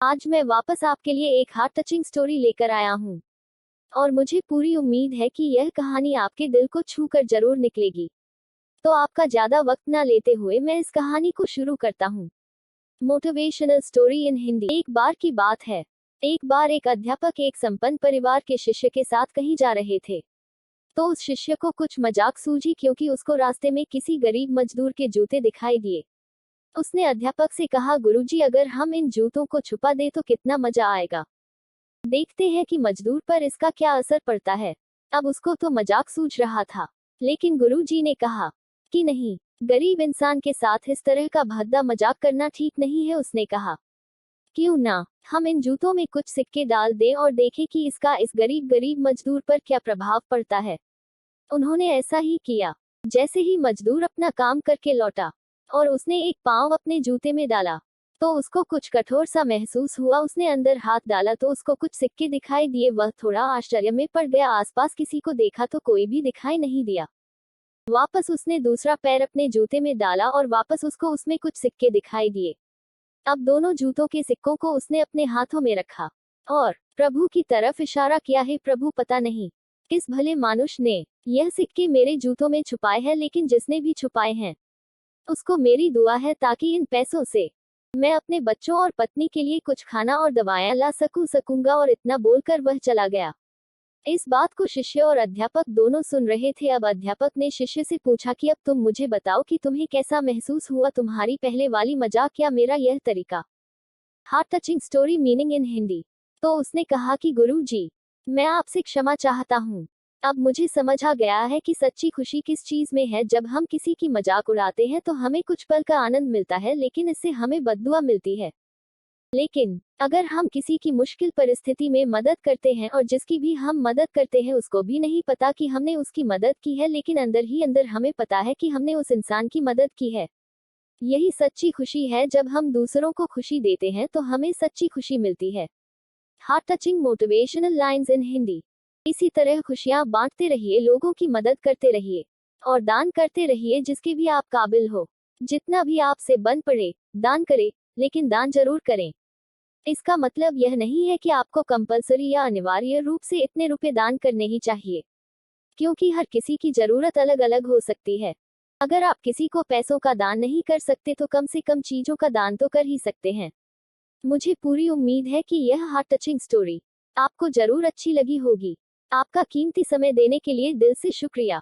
आज मैं वापस आपके लिए एक हार्ट टचिंग स्टोरी लेकर आया हूँ और मुझे पूरी उम्मीद है कि यह कहानी आपके दिल को छू कर जरूर निकलेगी। तो आपका ज्यादा वक्त ना लेते हुए मैं इस कहानी को शुरू करता हूँ। Motivational story in Hindi. एक बार की बात है। एक बार एक अध्यापक एक संपन्न परिवार के शिष्य के साथ कहीं जा रहे थे। तो उस शिष्य को कुछ मजाक सूझी क्योंकि उसको रास्ते में किसी गरीब मजदूर के जूते दिखाई दिए। उसने अध्यापक से कहा, गुरुजी, अगर हम इन जूतों को छुपा दे तो कितना मजा आएगा। देखते हैं कि मजदूर पर इसका क्या असर पड़ता है। अब उसको तो मजाक सूझ रहा था, लेकिन गुरुजी ने कहा कि नहीं, गरीब इंसान के साथ इस तरह का भद्दा मजाक करना ठीक नहीं है। उसने कहा, क्यों ना हम इन जूतों में कुछ सिक्के डाल दें और देखें कि इसका इस गरीब मजदूर पर क्या प्रभाव पड़ता है। उन्होंने ऐसा ही किया। जैसे ही मजदूर अपना काम करके लौटा और उसने एक पांव अपने जूते में डाला तो उसको कुछ कठोर सा महसूस हुआ। उसने अंदर हाथ डाला तो उसको कुछ सिक्के दिखाई दिए। वह थोड़ा आश्चर्य में पड़ गया। आसपास किसी को देखा तो कोई भी दिखाई नहीं दिया। वापस उसने दूसरा पैर अपने जूते में डाला और वापस उसको उसमें कुछ सिक्के दिखाई दिए। अब दोनों जूतों के सिक्कों को उसने अपने हाथों में रखा और प्रभु की तरफ इशारा किया, है प्रभु, पता नहीं किस भले मानुष ने यह सिक्के मेरे जूतों में छुपाए हैं, लेकिन जिसने भी छुपाए हैं उसको मेरी दुआ है ताकि इन पैसों से मैं अपने बच्चों और पत्नी के लिए कुछ खाना और दवाएं ला सकूंगा। और इतना बोलकर वह चला गया। इस बात को शिष्य और अध्यापक दोनों सुन रहे थे। अब अध्यापक ने शिष्य से पूछा कि अब तुम मुझे बताओ कि तुम्हें कैसा महसूस हुआ, तुम्हारी पहले वाली मजाक या मेरा यह तरीका। Heart touching story meaning in Hindi. तो उसने कहा कि गुरुजी, मैं आपसे क्षमा चाहता हूँ। अब मुझे समझ आ गया है कि सच्ची खुशी किस चीज में है। जब हम किसी की मजाक उड़ाते हैं तो हमें कुछ पल का आनंद मिलता है, लेकिन इससे हमें बद्दुआ मिलती है। लेकिन अगर हम किसी की मुश्किल परिस्थिति में मदद करते हैं और जिसकी भी हम मदद करते हैं उसको भी नहीं पता कि हमने उसकी मदद की है, लेकिन अंदर ही अंदर हमें पता है कि हमने उस इंसान की मदद की है। यही सच्ची खुशी है। जब हम दूसरों को खुशी देते हैं तो हमें सच्ची खुशी मिलती है। Heart touching motivational lines in Hindi. इसी तरह खुशियां बांटते रहिए, लोगों की मदद करते रहिए और दान करते रहिए जिसके भी आप काबिल हो। जितना भी आपसे बन पड़े दान करें, लेकिन दान जरूर करें। इसका मतलब यह नहीं है कि आपको कंपलसरी या अनिवार्य रूप से इतने रुपए दान करने ही चाहिए, क्योंकि हर किसी की जरूरत अलग अलग हो सकती है। अगर आप किसी को पैसों का दान नहीं कर सकते तो कम से कम चीजों का दान तो कर ही सकते हैं। मुझे पूरी उम्मीद है कि यह हार्ट टचिंग स्टोरी आपको जरूर अच्छी लगी होगी। आपका कीमती समय देने के लिए दिल से शुक्रिया।